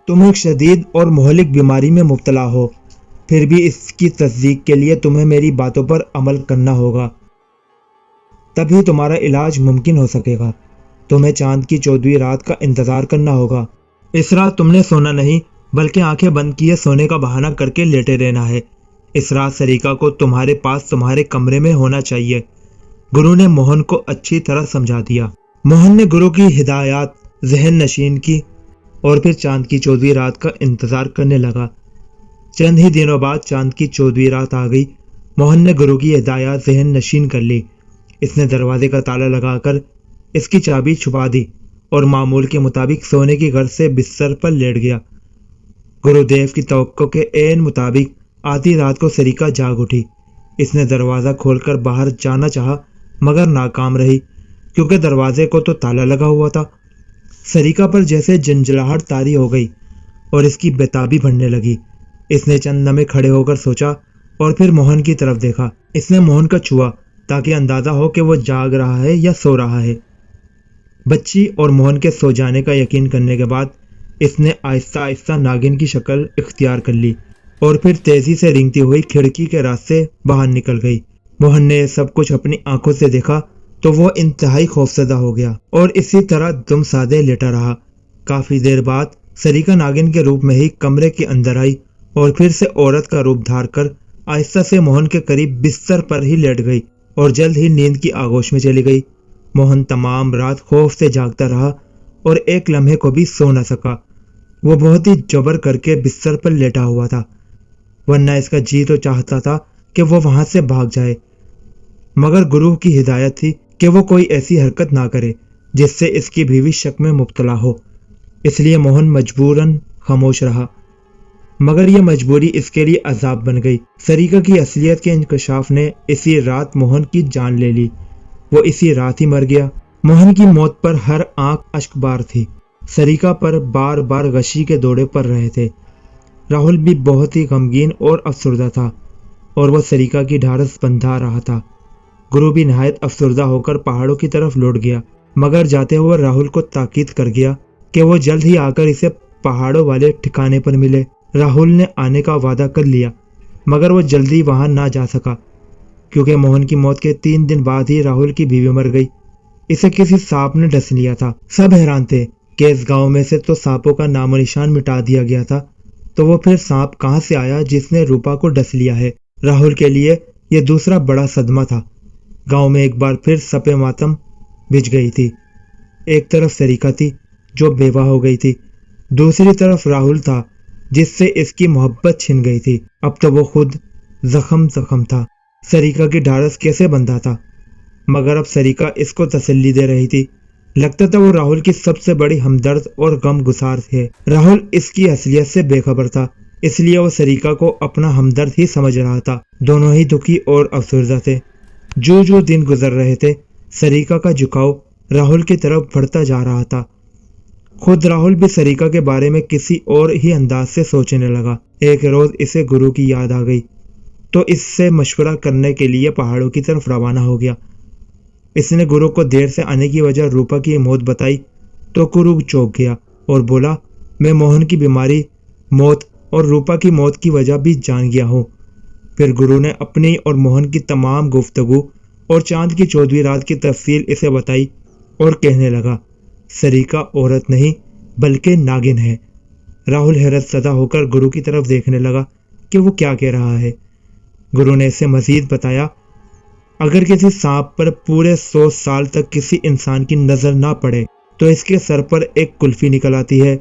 تم ایک شدید اور مہلک بیماری میں مبتلا ہو، پھر بھی اس کی تصدیق کے لیے تمہیں میری باتوں پر عمل کرنا ہوگا، تبھی تمہارا علاج ممکن ہو سکے گا۔ تمہیں چاند کی 14ویں رات کا انتظار کرنا ہوگا۔ اس رات تم نے سونا نہیں بلکہ آنکھیں بند کیے سونے کا بہانہ کر کے لیٹے رہنا ہے۔ اس رات سریکا کو تمہارے پاس تمہارے کمرے میں ہونا چاہیے۔ گرو نے موہن کو اچھی طرح سمجھا دیا۔ موہن نے گرو کی ہدایات ذہن نشین کی اور پھر چاند کی 14ویں رات کا انتظار کرنے لگا۔ چند ہی دنوں بعد چاند کی 14ویں رات آ گئی۔ موہن نے گرو کی ہدایات ذہن نشین کر لی۔ اس نے دروازے کا تالا لگا کر اس کی چابی چھپا دی اور معمول کے مطابق سونے کی غرض سے بستر پر لیٹ گیا۔ گرو دیو کی توقع کے عین مطابق آدھی رات کو سریکا جاگ اٹھی۔ اس نے دروازہ کھول کر باہر جانا چاہا مگر ناکام رہی کیونکہ دروازے کو تو تالا لگا ہوا تھا۔ سریکا پر جیسے جنجلاہٹ طاری ہو گئی اور اس کی بےتابی بڑھنے لگی۔ اس نے چند لمحے کھڑے ہو کر سوچا اور پھر موہن کی طرف دیکھا۔ اس نے موہن کا چھوا تاکہ اندازہ ہو کہ وہ جاگ رہا ہے یا سو رہا ہے۔ بچی اور موہن کے سو جانے کا یقین کرنے کے بعد اس نے آہستہ آہستہ ناگن کی شکل اختیار کر لی اور پھر تیزی سے رینگتی ہوئی کھڑکی کے راستے باہر نکل گئی۔ موہن نے یہ سب کچھ اپنی آنکھوں سے دیکھا تو وہ انتہائی خوفزدہ ہو گیا اور اسی طرح دم سادے لیٹا رہا۔ کافی دیر بعد سریکا ناگن کے روپ میں ہی کمرے کے اندر آئی اور پھر سے عورت کا روپ دھار کر آہستہ سے موہن کے قریب بستر پر ہی لیٹ گئی اور جلد ہی نیند کی آغوش میں چلی گئی۔ موہن تمام رات خوف سے جاگتا رہا اور ایک لمحے کو بھی سو نہ سکا۔ وہ بہت ہی جبر کر کے بستر پر لیٹا ہوا تھا، ورنہ اس کا جی تو چاہتا تھا کہ وہ وہاں سے بھاگ جائے، مگر گروہ کی ہدایت تھی کہ وہ کوئی ایسی حرکت نہ کرے جس سے اس کی بیوی شک میں مبتلا ہو۔ اس لیے موہن مجبوراً خاموش رہا، مگر یہ مجبوری اس کے لیے عذاب بن گئی۔ سریکا کی اصلیت کے انکشاف نے اسی رات موہن کی جان لے لی۔ وہ اسی رات ہی مر گیا۔ موہن کی موت پر ہر آنکھ اشک بار تھی۔ سریکا پر بار بار غشی کے دورے پڑ رہے تھے۔ راہل بھی بہت ہی غمگین اور افسردہ تھا اور وہ سریکا کی ڈھارس بندھا رہا تھا۔ گرو بھی نہایت افسردہ ہو کر پہاڑوں کی طرف لوٹ گیا، مگر جاتے ہوئے راہل کو تاکید کر گیا کہ وہ جلد ہی آ کر اسے پہاڑوں والے ٹھکانے پر ملے۔ راہل نے آنے کا وعدہ کر لیا، مگر وہ جلدی وہاں نہ جا سکا کیونکہ موہن کی موت کے 3 دن بعد ہی راہل کی بیوی مر گئی۔ اسے کسی سانپ نے ڈس لیا تھا۔ سب حیران تھے کہ اس گاؤں میں سے تو سانپوں کا نام و نشان مٹا دیا گیا تھا، تو وہ پھر سانپ کہاں سے آیا جس نے روپا کو ڈس لیا ہے؟ راہل کے لیے یہ دوسرا بڑا صدمہ تھا۔ گاؤں میں ایک بار پھر سپے ماتم بچھ گئی تھی۔ ایک طرف سریکا تھی جو بیوہ ہو گئی تھی، دوسری طرف راہل تھا جس سے اس کی محبت چھن گئی تھی۔ اب تو وہ خود زخم تھا۔ سریکا کی ڈھارس کیسے بندھا تھا، مگر اب سریکا اس کو تسلی دے رہی تھی۔ لگتا تھا وہ راہل کی سب سے بڑی ہمدرد اور غم گسار ہے۔ راہل اس کی اصلیت سے بے خبر تھا، اس لیے وہ سریکا کو اپنا ہمدرد ہی سمجھ رہا تھا۔ دونوں ہی دکھی اور افسردہ تھے۔ جو دن گزر رہے تھے سریکا کا جھکاؤ راہل کی طرف بڑھتا جا رہا تھا۔ خود راہل بھی سریکا کے بارے میں کسی اور ہی انداز سے سوچنے لگا۔ ایک روز اسے گرو کی یاد آ گئی تو اس سے مشورہ کرنے کے لیے پہاڑوں کی طرف روانہ ہو گیا۔ اس نے گرو کو دیر سے آنے کی وجہ روپا کی موت بتائی تو گرو چونک گیا اور بولا، میں موہن کی بیماری، موت اور روپا کی موت کی وجہ بھی جان گیا ہوں۔ پھر گرو نے اپنی اور موہن کی تمام گفتگو اور چاند کی 14ویں رات کی تفصیل اسے بتائی اور کہنے لگا، سریکا عورت نہیں بلکہ ناگن ہے۔ راہل حیرت زدہ ہو کر گرو کی طرف دیکھنے لگا کہ وہ کیا کہہ رہا ہے۔ گرو نے اسے مزید بتایا، اگر کسی سانپ پر پورے 100 سال تک کسی انسان کی نظر نہ پڑے تو اس کے سر پر ایک کلفی نکل آتی ہے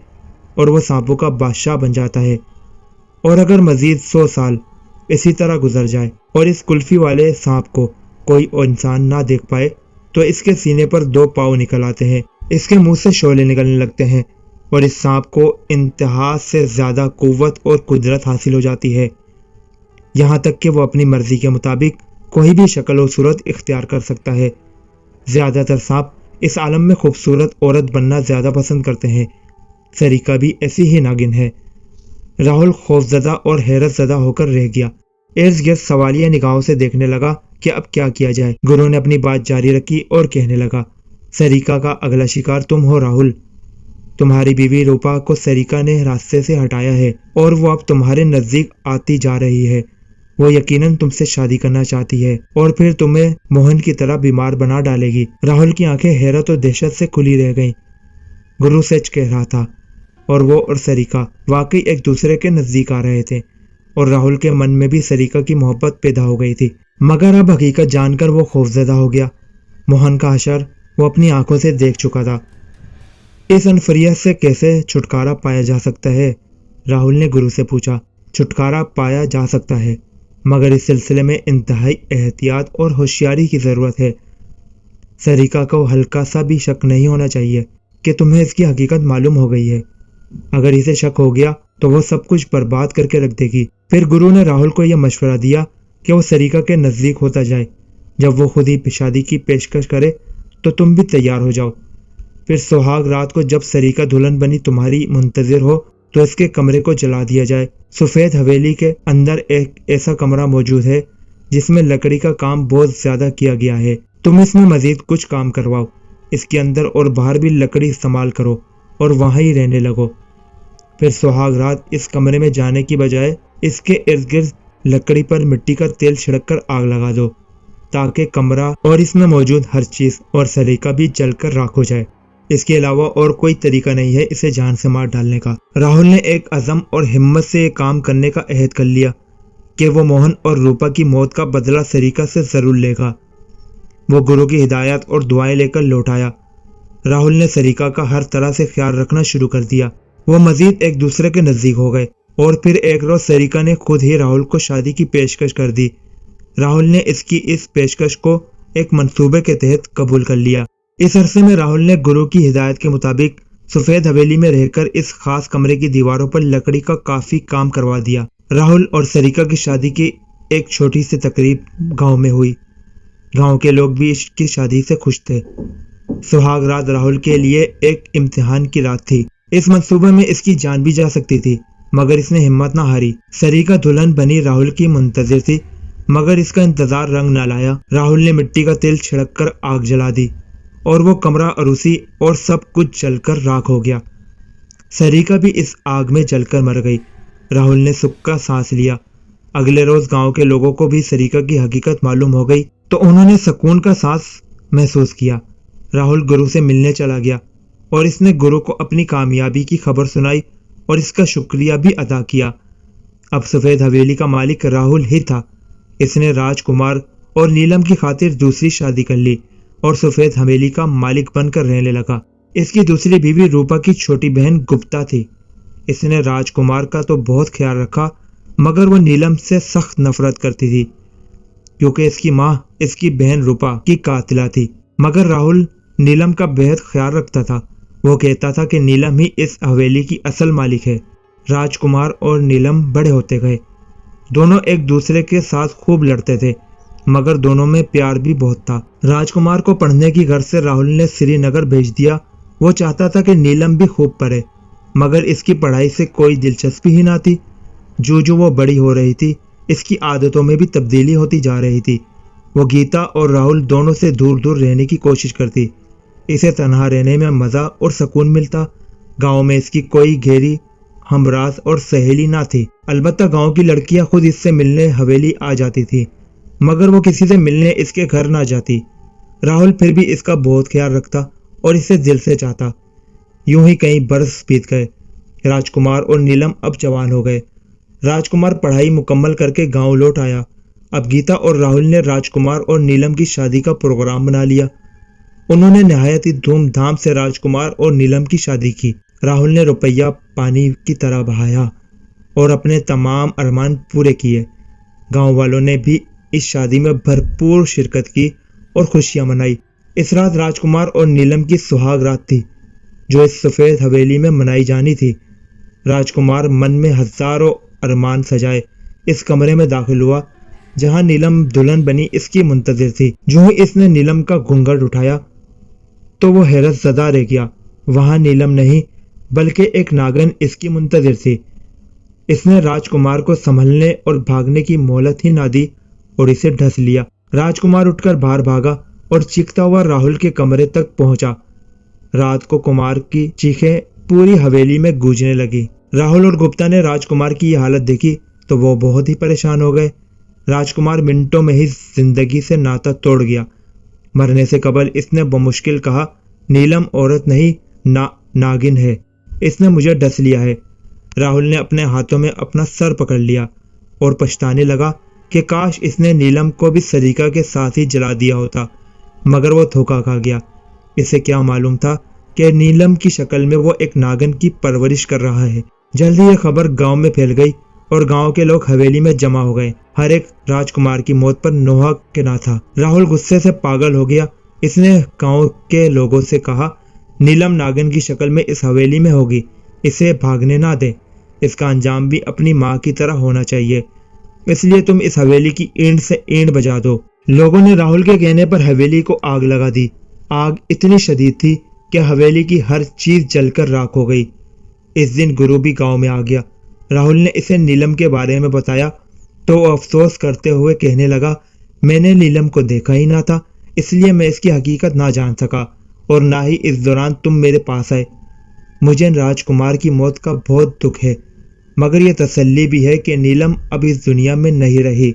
اور وہ سانپوں کا بادشاہ بن جاتا ہے، اور اگر مزید 100 سال اسی طرح گزر جائے اور اس کلفی والے سانپ کو کوئی انسان نہ دیکھ پائے تو اس کے سینے پر 2 پاؤں نکل آتے ہیں، اس کے منہ سے شعلے نکلنے لگتے ہیں اور اس سانپ کو انتہا سے زیادہ قوت اور قدرت حاصل ہو جاتی ہے، یہاں تک کہ وہ اپنی مرضی کے مطابق کوئی بھی شکل و صورت اختیار کر سکتا ہے۔ زیادہ تر سانپ اس عالم میں خوبصورت عورت بننا زیادہ پسند کرتے ہیں۔ سریکا بھی ایسی ہی ناگن ہے۔ راہل خوفزدہ اور حیرت زدہ ہو کر رہ گیا، ارد گرد سوالیہ نگاہوں سے دیکھنے لگا کہ اب کیا کیا جائے۔ گرو نے اپنی بات جاری رکھی اور کہنے لگا، سریکا کا اگلا شکار تم ہو راہل۔ تمہاری بیوی روپا کو سریکا نے راستے سے ہٹایا ہے اور وہ اب تمہارے نزدیک آتی جا رہی ہے۔ وہ یقیناً تم سے شادی کرنا چاہتی ہے اور پھر تمہیں موہن کی طرح بیمار بنا ڈالے گی۔ راہل کی آنکھیں حیرت اور دہشت سے کھلی رہ گئیں۔ گرو سچ کہہ رہا تھا اور وہ اور سریکا واقعی ایک دوسرے کے نزدیک آ رہے تھے، اور راہل کے من میں بھی سریکا کی محبت پیدا ہو گئی تھی، مگر اب حقیقت جان کر وہ خوفزدہ ہو گیا۔ موہن کا حشر وہ اپنی آنکھوں سے دیکھ چکا تھا۔ اس انفریت سے کیسے چھٹکارا پایا جا سکتا ہے؟ راہل نے گرو سے پوچھا۔ چھٹکارا پایا جا سکتا ہے، مگر اس سلسلے میں انتہائی احتیاط اور ہوشیاری کی ضرورت ہے۔ سریکا کو ہلکا سا بھی شک نہیں ہونا چاہیے کہ تمہیں اس کی حقیقت معلوم ہو گئی ہے۔ اگر اسے شک ہو گیا تو وہ سب کچھ برباد کر کے رکھ دے گی۔ پھر گرو نے راہل کو یہ مشورہ دیا کہ وہ سریقہ کے نزدیک ہوتا جائے۔ جب وہ خود ہی شادی کی پیشکش کرے تو تم بھی تیار ہو جاؤ۔ پھر سہاگ رات کو جب سریقہ دلہن بنی تمہاری منتظر ہو تو اس کے کمرے کو جلا دیا جائے۔ سفید حویلی کے اندر ایک ایسا کمرہ موجود ہے جس میں لکڑی کا کام بہت زیادہ کیا گیا ہے۔ تم اس میں مزید کچھ کام کرواؤ، اس کے اندر اور باہر بھی لکڑی استعمال کرو اور وہاں ہی رہنے لگو۔ پھر سہاگ رات اس کمرے میں جانے کی بجائے اس کے ارد گرد لکڑی پر مٹی کا تیل چھڑک کر آگ لگا دو تاکہ کمرہ اور اس میں موجود ہر چیز اور سلیقہ بھی جل کر راکھ ہو جائے۔ اس کے علاوہ اور کوئی طریقہ نہیں ہے اسے جان سے مار ڈالنے کا۔ راہل نے ایک عزم اور ہمت سے یہ کام کرنے کا عہد کر لیا کہ وہ موہن اور روپا کی موت کا بدلہ سریقہ سے ضرور لے گا۔ وہ گرو کی ہدایت اور دعائیں لے کر لوٹ آیا۔ راہل نے سریقہ کا ہر طرح سے خیال رکھنا شروع کر دیا۔ وہ مزید ایک دوسرے کے نزدیک ہو گئے اور پھر ایک روز سریقہ نے خود ہی راہل کو شادی کی پیشکش کر دی۔ راہل نے اس کی اس پیشکش کو ایک منصوبے کے تحت قبول کر لیا۔ اس عرصے میں راہل نے گرو کی ہدایت کے مطابق سفید حویلی میں رہ کر اس خاص کمرے کی دیواروں پر لکڑی کا کافی کام کروا دیا۔ راہل اور سریقہ کی شادی کی ایک چھوٹی سی تقریب گاؤں میں ہوئی۔ گاؤں کے لوگ بھی اس کی شادی سے خوش تھے۔ سہاگ رات راہل کے لیے ایک امتحان کی رات تھی۔ اس منصوبے میں اس کی جان بھی جا سکتی تھی مگر اس نے ہمت نہ ہاری۔ سریقہ دلہن بنی راہل کی منتظر تھی مگر اس کا انتظار رنگ نہ لایا۔ راہل نے مٹی کا تیل چھڑک کر آگ جلا دی اور وہ کمرہ عروسی اور سب کچھ جل کر راکھ ہو گیا۔ سریقہ بھی اس آگ میں جل کر مر گئی۔ راہل نے سکھ کا سانس لیا۔ اگلے روز گاؤں کے لوگوں کو بھی سریقہ کی حقیقت معلوم ہو گئی تو انہوں نے سکون کا سانس محسوس کیا۔ راہل گرو سے ملنے چلا گیا اور اس نے گرو کو اپنی کامیابی کی خبر سنائی اور اس کا شکریہ بھی ادا کیا۔ اب سفید حویلی کا مالک راہل ہی تھا۔ اس نے راج کمار اور نیلم کی خاطر دوسری شادی کر لی اور سفید حویلی کا مالک بن کر رہنے لگا۔ اس کی دوسری بیوی روپا کی چھوٹی بہن گپتا تھی۔ اس نے راج کمار کا تو بہت خیال رکھا مگر وہ نیلم سے سخت نفرت کرتی تھی کیونکہ اس کی ماں اس کی بہن روپا کی قاتلہ تھی۔ مگر راہل نیلم کا بہت خیال رکھتا تھا۔ وہ کہتا تھا کہ نیلم ہی اس حویلی کی اصل مالک ہے۔ راج کمار اور نیلم بڑے ہوتے گئے۔ دونوں ایک دوسرے کے ساتھ خوب لڑتے تھے مگر دونوں میں پیار بھی بہت تھا۔ راج کمار کو پڑھنے کی غرض سے راہل نے سری نگر بھیج دیا۔ وہ چاہتا تھا کہ نیلم بھی خوب پڑھے مگر اس کی پڑھائی سے کوئی دلچسپی ہی نہ تھی۔ جو وہ بڑی ہو رہی تھی اس کی عادتوں میں بھی تبدیلی ہوتی جا رہی تھی۔ وہ گیتا اور راہل دونوں سے دور دور رہنے کی کوشش کرتی۔ اسے تنہا رہنے میں مزہ اور سکون ملتا۔ گاؤں میں اس کی کوئی گہری ہمراز اور سہیلی نہ تھی۔ البتہ گاؤں کی لڑکیاں خود اس سے ملنے حویلی آ جاتی تھی مگر وہ کسی سے ملنے اس کے گھر نہ جاتی۔ راہل پھر بھی اس کا بہت خیال رکھتا اور اسے دل سے چاہتا۔ یوں ہی کئی برس بیت گئے۔ راج کمار اور نیلم اب جوان ہو گئے۔ راج کمار پڑھائی مکمل کر کے گاؤں لوٹ آیا۔ اب گیتا اور راہل نے راج کمار اور نیلم کی شادی کا پروگرام بنا لیا۔ انہوں نے نہایت ہی دھوم دھام سے راج کمار اور نیلم کی شادی کی۔ راہل نے روپیہ پانی کی طرح بہایا اور اپنے تمام ارمان پورے کیے۔ گاؤں والوں نے بھی اس شادی میں بھرپور شرکت کی اور خوشیاں منائی۔ اس رات راج کمار اور نیلم کی سہاگ رات تھی جو اس سفید حویلی میں منائی جانی تھی۔ راج کمار من میں ہزاروں ارمان سجائے اس کمرے میں داخل ہوا جہاں نیلم دلہن بنی اس کی منتظر تھی۔ جو ہی اس نے نیلم کا گھونگھٹ اٹھایا تو وہ حیرت زدہ رہ گیا۔ وہاں نیلم نہیں بلکہ ایک ناگن اس کی منتظر تھی۔ اس نے راج کمار کو سنبھلنے اور بھاگنے کی مہلت ہی نہ دی اور اسے ڈھس لیا۔ راج کمار اٹھ کر باہر بھاگا اور چیختا ہوا راہل کے کمرے تک پہنچا۔ رات کو کمار کی چیخیں پوری حویلی میں گونجنے لگی۔ راہل اور گپتا نے راج کمار کی یہ حالت دیکھی تو وہ بہت ہی پریشان ہو گئے۔ راج کمار منٹوں میں ہی زندگی سے ناتا توڑ گیا۔ مرنے سے قبل اس نے بمشکل کہا، نیلم عورت نہیں ناگن ہے، اس نے مجھے ڈس لیا ہے۔ راہل نے اپنے ہاتھوں میں اپنا سر پکڑ لیا اور پچھتانے لگا کہ کاش اس نے نیلم کو بھی سریقہ کے ساتھ ہی جلا دیا ہوتا مگر وہ دھوکا کھا گیا۔ اسے کیا معلوم تھا کہ نیلم کی شکل میں وہ ایک ناگن کی پرورش کر رہا ہے۔ جلدی یہ خبر گاؤں میں پھیل گئی اور گاؤں کے لوگ حویلی میں جمع ہو گئے۔ ہر ایک راج کمار کی موت پر نوحہ کے نہ تھا۔ راہل غصے سے پاگل ہو گیا۔ اس نے گاؤں کے لوگوں سے کہا، نیلم ناگن کی شکل میں اس حویلی میں ہوگی، اسے بھاگنے نہ دیں، اس کا انجام بھی اپنی ماں کی طرح ہونا چاہیے۔ اس لیے تم اس حویلی کی اینٹ سے اینٹ بجا دو۔ لوگوں نے راہل کے کہنے پر حویلی کو آگ لگا دی۔ آگ اتنی شدید تھی کہ حویلی کی ہر چیز جل کر راکھ ہو گئی۔ اس دن گرو بھی گاؤں میں آ گیا۔ راہل نے اسے نیلم کے بارے میں بتایا تو وہ افسوس کرتے ہوئے کہنے لگا، میں نے نیلم کو دیکھا ہی نہ تھا، اس لیے میں اس کی حقیقت نہ جان سکا، اور نہ ہی اس دوران تم میرے پاس آئے۔ مجھے راجکمار کی موت کا بہت دکھ ہے، مگر یہ تسلی بھی ہے کہ نیلم اب اس دنیا میں نہیں رہی۔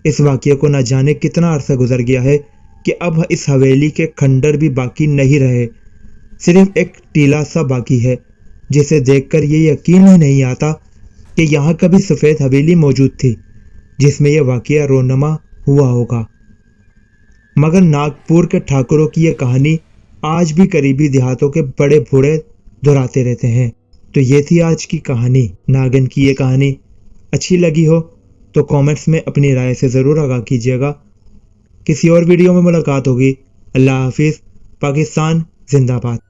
اس واقعے کو نہ جانے کتنا عرصہ گزر گیا ہے کہ اب اس حویلی کے کھنڈر بھی باقی نہیں رہے، صرف ایک ٹیلا سا باقی ہے، جسے دیکھ کر یہ یقین ہی نہیں آتا کہ یہاں کبھی سفید حویلی موجود تھی جس میں یہ واقعہ رونما ہوا ہوگا۔ مگر ناگپور کے ٹھاکروں کی یہ کہانی آج بھی قریبی دیہاتوں کے بڑے بوڑھے دہراتے رہتے ہیں۔ تو یہ تھی آج کی کہانی، ناگن کی یہ کہانی۔ اچھی لگی ہو تو کامنٹس میں اپنی رائے سے ضرور آگاہ کیجیے گا۔ کسی اور ویڈیو میں ملاقات ہوگی۔ اللہ حافظ۔ پاکستان زندہ باد۔